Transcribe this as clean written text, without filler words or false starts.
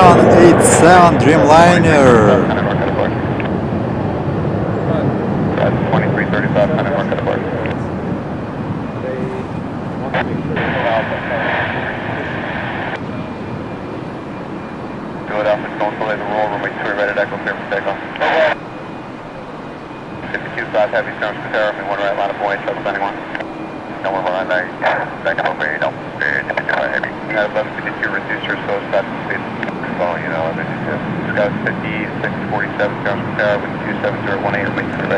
787 Dreamliner. That's 2335, kind of mark at the board. Do it up, it's going to lay the roll, runway 2, ready to echo, clear for takeoff. 52.5, heavy storms for terror, me one right line of point, shuttle landing 1. Don't worry about that, back over, don't speed, heavy. At 1152, reduce your slow start to speed. So, you know, Scout 5647, storms for terror with 27018, runway 2,